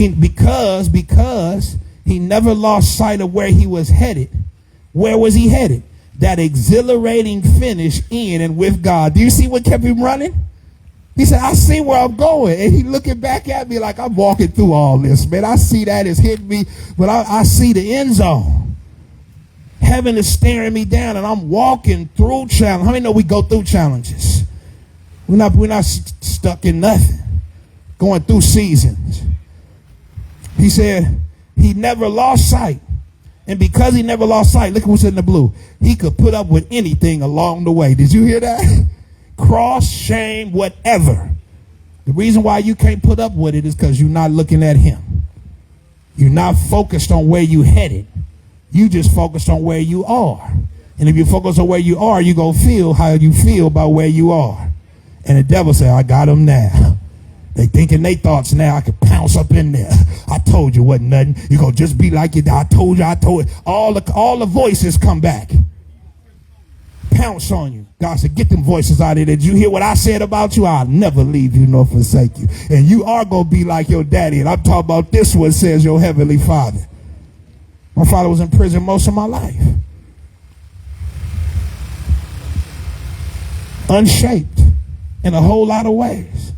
Because he never lost sight of where he was headed. Where was he headed? That exhilarating finish in and with God. Do you see what kept him running? He said, I see where I'm going. And he looking back at me like I'm walking through all this, man. I see that it's hitting me, but I see the end zone. Heaven is staring me down, and I'm walking through challenges. How many know we go through challenges? We're not stuck in nothing. Going through seasons. He said he never lost sight. And because he never lost sight, look at what's in the blue. He could put up with anything along the way. Did you hear that? Cross, shame, whatever. The reason why you can't put up with it is because you're not looking at him. You're not focused on where you headed. You just focused on where you are. And if you focus on where you are, you're going to feel how you feel about where you are. And the devil said, I got them now. They thinking they thoughts now. I could pounce up in there. I told you wasn't nothing. You're going to just be like it. I told you. All the voices come back. Pounce on you. God said, get them voices out of there. Did you hear what I said about you? I'll never leave you nor forsake you. And you are going to be like your daddy. And I'm talking about this one, says your heavenly Father. My father was in prison most of my life. Unshaped in a whole lot of ways.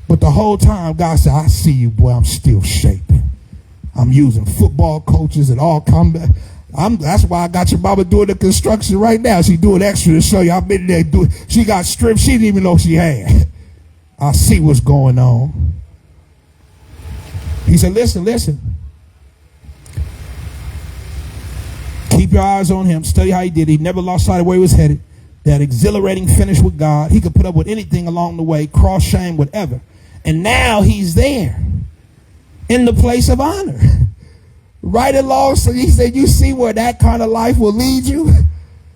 But the whole time, God said, I see you, boy. I'm still shaping. I'm using football coaches and all combat. That's why I got your mama doing the construction right now. She doing extra to show you. I've been there doing. She got stripped. She didn't even know she had. I see what's going on. He said, listen. Keep your eyes on him. Study how he did. He never lost sight of where he was headed. That exhilarating finish with God. He could put up with anything along the way. Cross, shame, whatever. And now he's there in the place of honor. Right along, so he said, you see where that kind of life will lead you?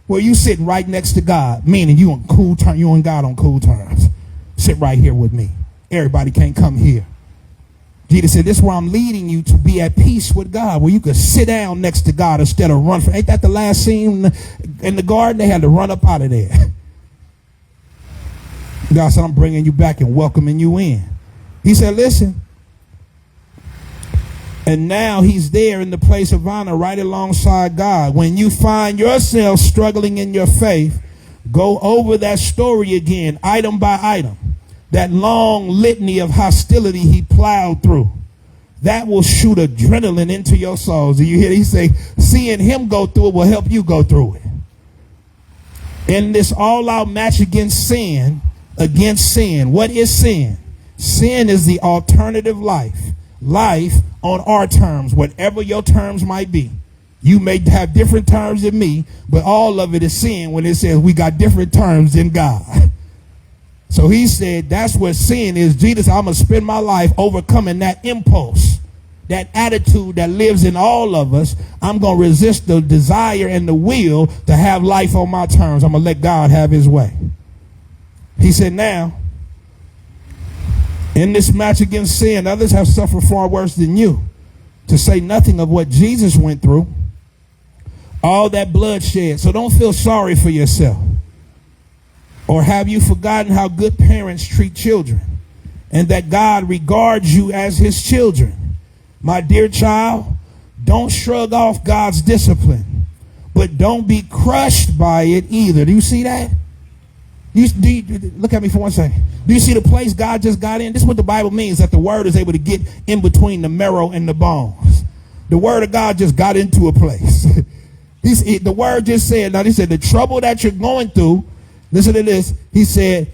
Where you sitting right next to God, meaning you on cool terms, you and God on cool terms. Sit right here with me. Everybody can't come here. Jesus said, this is where I'm leading you, to be at peace with God, where you could sit down next to God instead of run. Ain't that the last scene in the garden? They had to run up out of there. God said, I'm bringing you back and welcoming you in. He said, listen. And now he's there in the place of honor right alongside God. When you find yourself struggling in your faith, go over that story again, item by item. That long litany of hostility he plowed through. That will shoot adrenaline into your souls. Do you hear? He say, seeing him go through it will help you go through it. In this all-out match against sin, what is sin? Sin is the alternative life. Life on our terms, whatever your terms might be. You may have different terms than me, but all of it is sin when it says we got different terms than God. So he said that's what sin is. Jesus, I'm going to spend my life overcoming that impulse, that attitude that lives in all of us. I'm going to resist the desire and the will to have life on my terms. I'm going to let God have his way. He said now, in this match against sin, others have suffered far worse than you, to say nothing of what Jesus went through, all that bloodshed. So don't feel sorry for yourself. Or have you forgotten how good parents treat children, and that God regards you as his children? My dear child, don't shrug off God's discipline, but don't be crushed by it either. Do you see that? Look at me for 1 second. Do you see the place God just got in? This is what the Bible means, that the word is able to get in between the marrow and the bones. The word of God just got into a place. The word just said, now he said, the trouble that you're going through, listen to this. He said,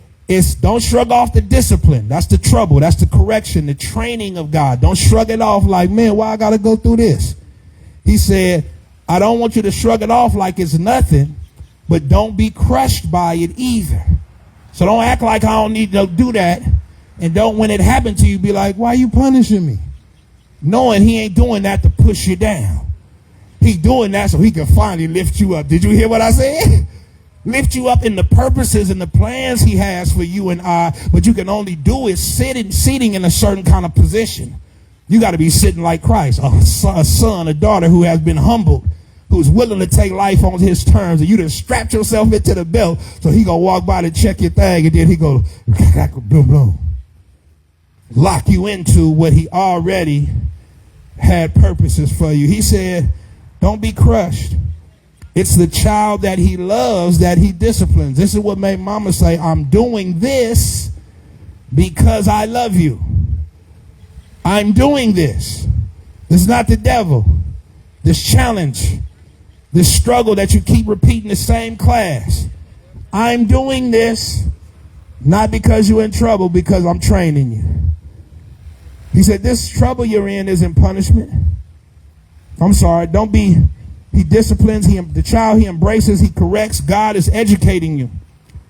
don't shrug off the discipline. That's the trouble. That's the correction, the training of God. Don't shrug it off like, man, why I got to go through this? He said, I don't want you to shrug it off like it's nothing, but don't be crushed by it either. So don't act like I don't need to do that. And don't, when it happened to you, be like, why are you punishing me? Knowing he ain't doing that to push you down. He's doing that so he can finally lift you up. Did you hear what I said? Lift you up in the purposes and the plans he has for you and I. But you can only do it sitting in a certain kind of position. You got to be sitting like Christ, a son, a daughter who has been humbled, who's willing to take life on his terms, and you done strapped yourself into the belt so he gonna walk by to check your thing, and then he go, boom, boom. lock you into what he already had purposes for you. He said, don't be crushed. It's the child that he loves that he disciplines. This is what made mama say, I'm doing this because I love you. I'm doing this. This is not the devil. This challenge, this struggle that you keep repeating the same class. I'm doing this not because you're in trouble, because I'm training you. He said, this trouble you're in isn't punishment. I'm sorry, don't be, he disciplines, the child he embraces, he corrects. God is educating you.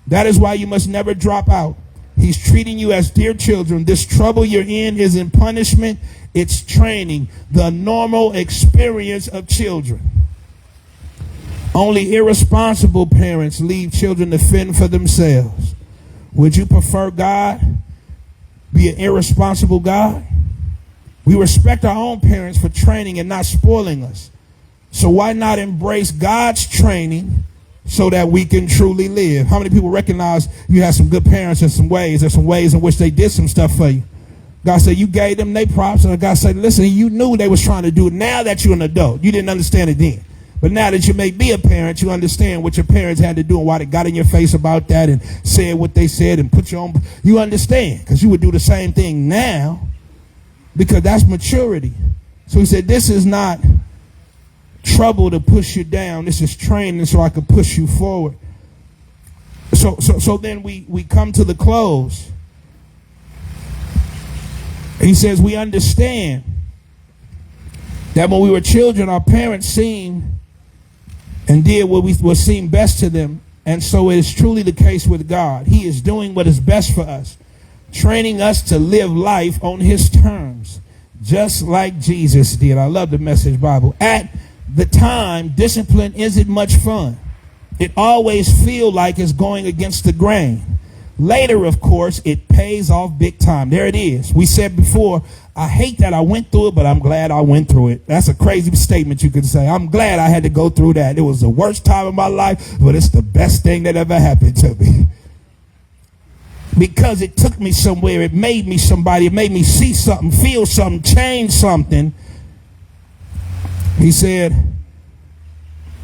That is why you must never drop out. He's treating you as dear children. This trouble you're in isn't punishment, it's training, the normal experience of children. Only irresponsible parents leave children to fend for themselves. Would you prefer God be an irresponsible God? We respect our own parents for training and not spoiling us. So why not embrace God's training so that we can truly live? How many people recognize you have some good parents in some ways? There's some ways in which they did some stuff for you. God said you gave them their props, and God said, listen, you knew they was trying to do it. Now that you're an adult, you didn't understand it then. But now that you may be a parent, you understand what your parents had to do and why they got in your face about that and said what they said and put you on. You understand, because you would do the same thing now, because that's maturity. So he said, this is not trouble to push you down. This is training so I can push you forward. So then we come to the close. He says, we understand that when we were children, our parents seemed and did what seemed best to them. And so it is truly the case with God. He is doing what is best for us, training us to live life on his terms, just like Jesus did. I love the Message Bible. At the time, discipline isn't much fun. It always feels like it's going against the grain. Later, of course, it pays off big time. There it is. We said before, I hate that I went through it, but I'm glad I went through it. That's a crazy statement you could say. I'm glad I had to go through that. It was the worst time of my life, but it's the best thing that ever happened to me. Because it took me somewhere. It made me somebody. It made me see something, feel something, change something. He said,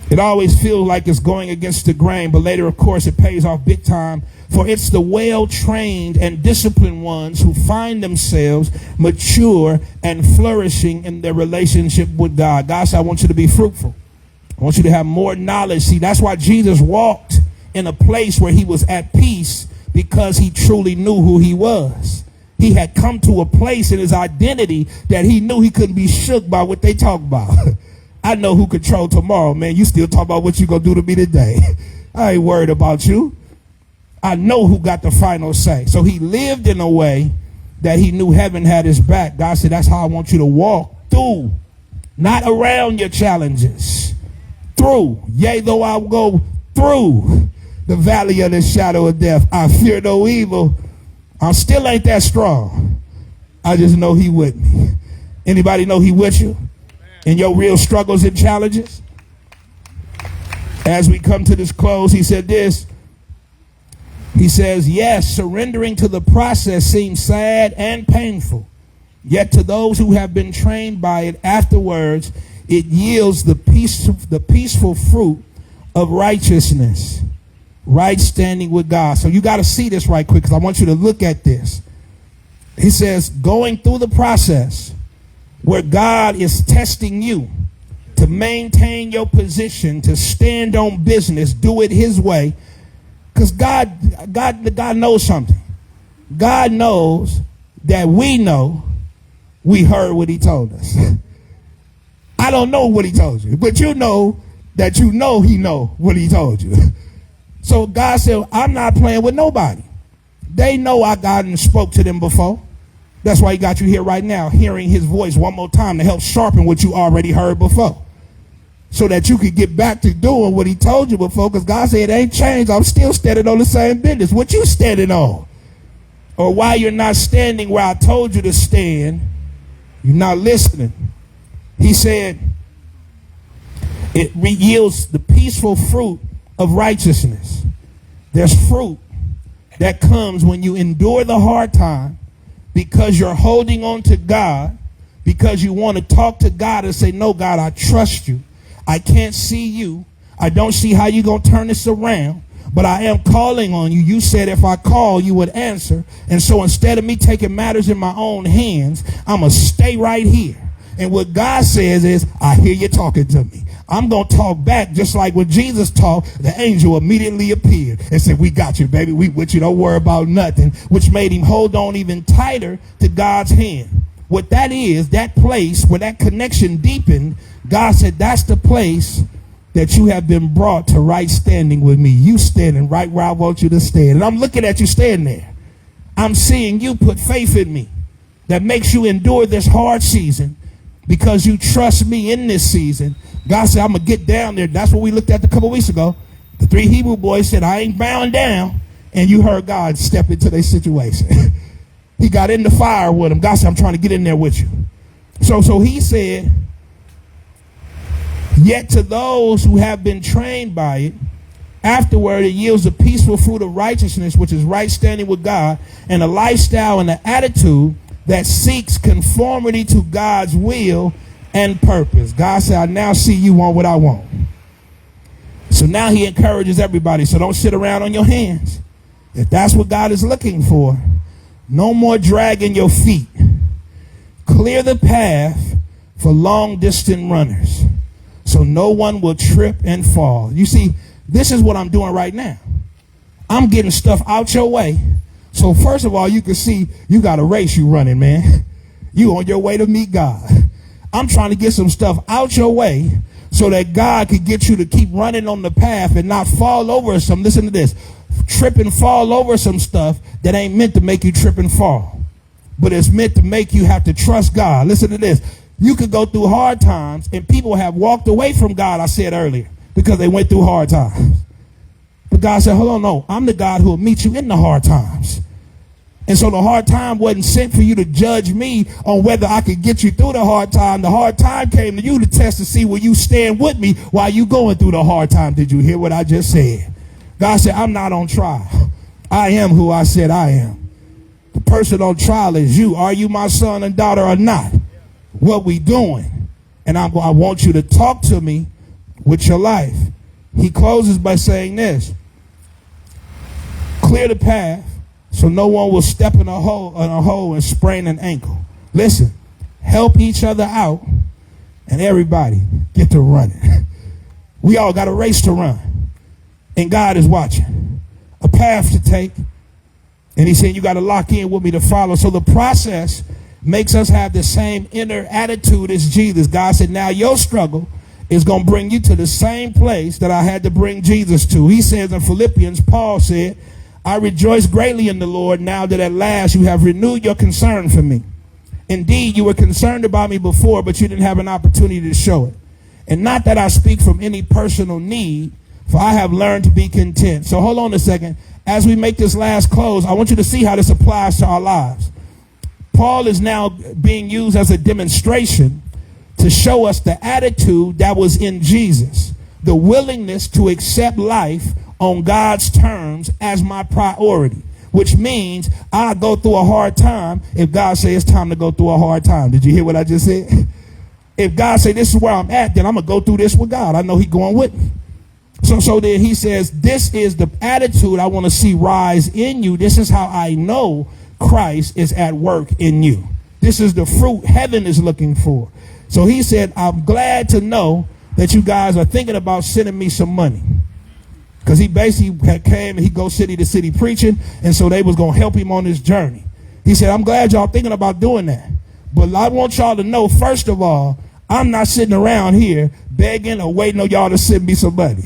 it always feels like it's going against the grain, but later, of course, it pays off big time. For it's the well-trained and disciplined ones who find themselves mature and flourishing in their relationship with God. God said, I want you to be fruitful. I want you to have more knowledge. See, that's why Jesus walked in a place where he was at peace, because he truly knew who he was. He had come to a place in his identity that he knew he couldn't be shook by what they talk about. I know who control tomorrow, man. You still talk about what you gonna do to me today. I ain't worried about you. I know who got the final say. So he lived in a way that he knew heaven had his back. God said, that's how I want you to walk through, not around your challenges. Through. Yea, though I go through the valley of the shadow of death, I fear no evil. I still ain't that strong. I just know he with me. Anybody know he with you in your real struggles and challenges? As we come to this close, he said this. He says, yes, surrendering to the process seems sad and painful. Yet to those who have been trained by it afterwards, it yields the peaceful fruit of righteousness, right standing with God. So you got to see this right quick, because I want you to look at this. He says, going through the process where God is testing you to maintain your position, to stand on business, do it his way. Because God knows something. God knows that we know we heard what he told us. I don't know what he told you, but you know that you know he know what he told you. So God said, I'm not playing with nobody. They know I got and spoke to them before. That's why he got you here right now, hearing his voice one more time to help sharpen what you already heard before, so that you could get back to doing what he told you before, because God said, it ain't changed. I'm still standing on the same business. What you standing on? Or why you're not standing where I told you to stand, you're not listening. He said, it yields the peaceful fruit of righteousness. There's fruit that comes when you endure the hard time, because you're holding on to God, because you want to talk to God and say, no, God, I trust you. I can't see you. I don't see how you're going to turn this around, but I am calling on you. You said if I call, you would answer. And so instead of me taking matters in my own hands, I'm going to stay right here. And what God says is, I hear you talking to me. I'm going to talk back just like when Jesus talked. The angel immediately appeared and said, we got you, baby. We with you. Don't worry about nothing, which made him hold on even tighter to God's hand. What that is, that place where that connection deepened, God said, that's the place that you have been brought to right standing with me. You standing right where I want you to stand. And I'm looking at you standing there. I'm seeing you put faith in me that makes you endure this hard season because you trust me in this season. God said, I'm going to get down there. That's what we looked at a couple weeks ago. The 3 Hebrew boys said, I ain't bound down. And you heard God step into their situation. He got in the fire with them. God said, I'm trying to get in there with you. So he said, yet to those who have been trained by it, afterward it yields a peaceful fruit of righteousness, which is right standing with God, and a lifestyle and an attitude that seeks conformity to God's will and purpose. God said, I now see you want what I want. So now he encourages everybody. So don't sit around on your hands. If that's what God is looking for, no more dragging your feet. Clear the path for long distance runners, so no one will trip and fall. You see, this is what I'm doing right now. I'm getting stuff out your way. So first of all, you can see you got a race you running, man. You on your way to meet God. I'm trying to get some stuff out your way so that God could get you to keep running on the path and not fall over some, listen to this, trip and fall over some stuff that ain't meant to make you trip and fall, but it's meant to make you have to trust God. Listen to this. You could go through hard times, and people have walked away from God, I said earlier, because they went through hard times. But God said, hold on, no, I'm the God who will meet you in the hard times. And so the hard time wasn't sent for you to judge me on whether I could get you through the hard time. The hard time came to you to test to see will you stand with me while you going through the hard time. Did you hear what I just said? God said, I'm not on trial. I am who I said I am. The person on trial is you. Are you my son and daughter or not? What we doing? And I want you to talk to me with your life. He closes by saying this. Clear the path so no one will step in a hole and sprain an ankle. Listen, help each other out and everybody get to running. We all got a race to run, and God is watching. A path to take, and he's saying you got to lock in with me to follow. So the process makes us have the same inner attitude as Jesus. God said, now your struggle is going to bring you to the same place that I had to bring Jesus to. He says in Philippians, Paul said, I rejoice greatly in the Lord now that at last you have renewed your concern for me. Indeed, you were concerned about me before, but you didn't have an opportunity to show it. And not that I speak from any personal need, for I have learned to be content. So hold on a second. As we make this last close, I want you to see how this applies to our lives. Paul is now being used as a demonstration to show us the attitude that was in Jesus, the willingness to accept life on God's terms as my priority, which means I go through a hard time if God says it's time to go through a hard time. Did you hear what I just said? If God say this is where I'm at, then I'm going to go through this with God. I know he's going with me. So then he says, this is the attitude I want to see rise in you. This is how I know Christ is at work in you. This is the fruit heaven is looking for. So he said, I'm glad to know that you guys are thinking about sending me some money. Because he basically came and he go city to city preaching, and so they was going to help him on this journey. He said, I'm glad y'all thinking about doing that. But I want y'all to know, first of all, I'm not sitting around here begging or waiting on y'all to send me some money.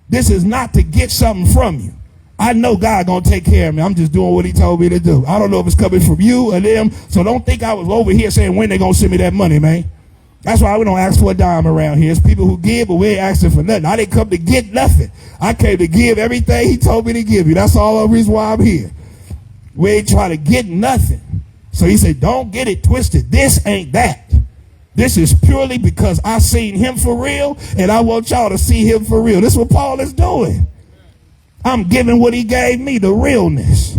This is not to get something from you. I know God going to take care of me. I'm just doing what he told me to do. I don't know if it's coming from you or them, so don't think I was over here saying when they going to send me that money, man. That's why we don't ask for a dime around here. It's people who give, but we ain't asking for nothing. I didn't come to get nothing. I came to give everything he told me to give you. That's all the reason why I'm here. We ain't trying to get nothing. So he said, don't get it twisted. This ain't that. This is purely because I seen him for real, and I want y'all to see him for real. This is what Paul is doing. I'm giving what he gave me, the realness.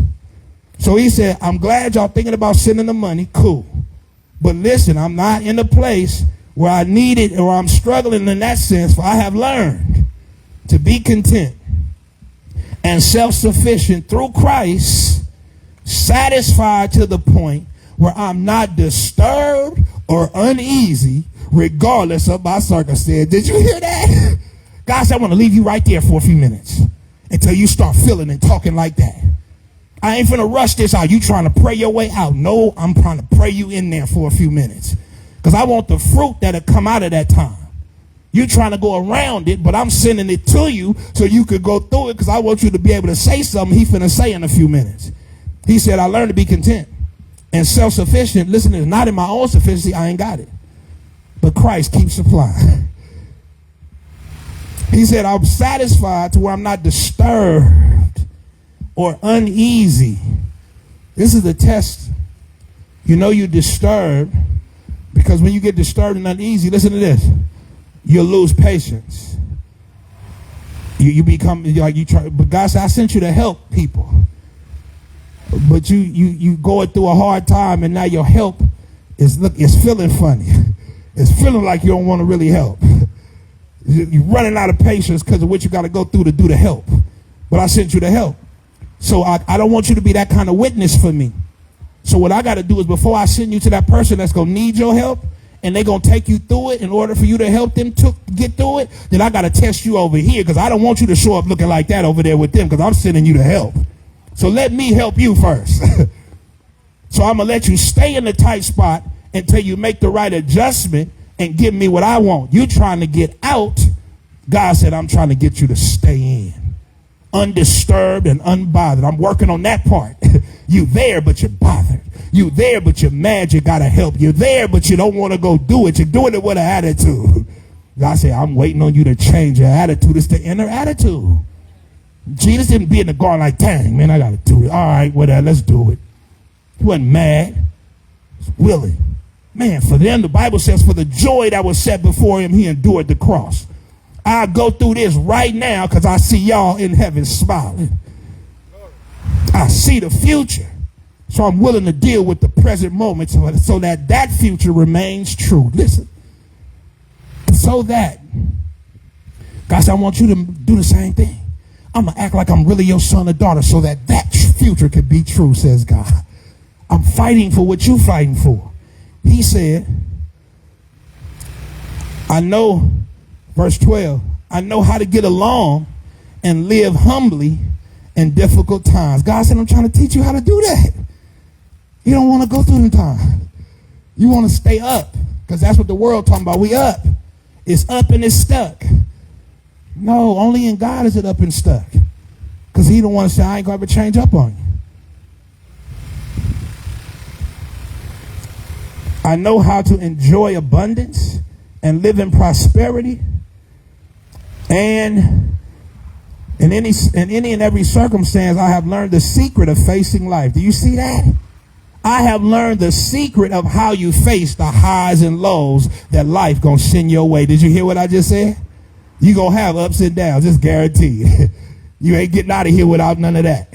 So he said, I'm glad y'all thinking about sending the money. Cool. But listen, I'm not in a place where I need it or I'm struggling in that sense, for I have learned to be content and self-sufficient through Christ, satisfied to the point where I'm not disturbed or uneasy regardless of my circumstance. Did you hear that? God said, I want to leave you right there for a few minutes until you start feeling and talking like that. I ain't finna rush this out. You trying to pray your way out. No, I'm trying to pray you in there for a few minutes. Because I want the fruit that'll come out of that time. You trying to go around it, but I'm sending it to you so you could go through it, because I want you to be able to say something he finna say in a few minutes. He said, I learned to be content and self-sufficient. Listen, it's not in my own sufficiency. I ain't got it. But Christ keeps supplying. He said, I'm satisfied to where I'm not disturbed or uneasy. This is the test. You know you're disturbed because when you get disturbed and uneasy, listen to this, you'll lose patience. You become like you try, but God said, I sent you to help people. But you going through a hard time, and now your help is feeling funny. It's feeling like you don't want to really help. You're running out of patience because of what you got to go through to do the help. But I sent you to help. So I don't want you to be that kind of witness for me. So what I got to do is, before I send you to that person that's going to need your help, and they're going to take you through it in order for you to help them to get through it, then I got to test you over here, because I don't want you to show up looking like that over there with them, because I'm sending you to help. So let me help you first. So I'm going to let you stay in the tight spot until you make the right adjustment and give me what I want. You trying to get out. God said, I'm trying to get you to stay in, undisturbed and unbothered. I'm working on that part. You there, but you're bothered. You there, but you're mad. You got to help. You're there, but you don't want to go do it. You're doing it with an attitude. God said, I'm waiting on you to change your attitude. It's the inner attitude. Jesus didn't be in the garden like, dang, man, I got to do it. All right, whatever, let's do it. He wasn't mad. He was willing. Man, for them, the Bible says, for the joy that was set before him, he endured the cross. I'll go through this right now because I see y'all in heaven smiling. I see the future. So I'm willing to deal with the present moment so that that future remains true. Listen. So that, God said, I want you to do the same thing. I'm going to act like I'm really your son or daughter so that that future could be true, says God. I'm fighting for what you're fighting for. He said, I know, verse 12, I know how to get along and live humbly in difficult times. God said, I'm trying to teach you how to do that. You don't want to go through them times. You want to stay up, because that's what the world talking about. We up. It's up and it's stuck. No, only in God is it up and stuck. Because he don't want to say, I ain't going to ever change up on you. I know how to enjoy abundance and live in prosperity. And in any and every circumstance, I have learned the secret of facing life. Do you see that? I have learned the secret of how you face the highs and lows that life going to send your way. Did you hear what I just said? You going to have ups and downs, just guaranteed. You ain't getting out of here without none of that.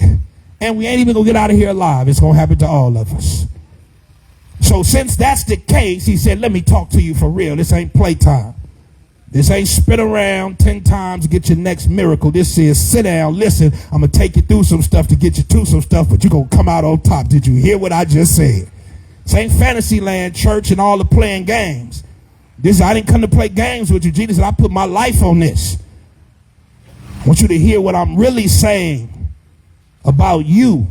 And we ain't even going to get out of here alive. It's going to happen to all of us. So since that's the case, he said, let me talk to you for real. This ain't playtime. This ain't spin around 10 times to get your next miracle. This is sit down, listen, I'm going to take you through some stuff to get you to some stuff, but you're going to come out on top. Did you hear what I just said? This ain't Fantasyland church and all the playing games. I didn't come to play games with you. Jesus said, I put my life on this. I want you to hear what I'm really saying about you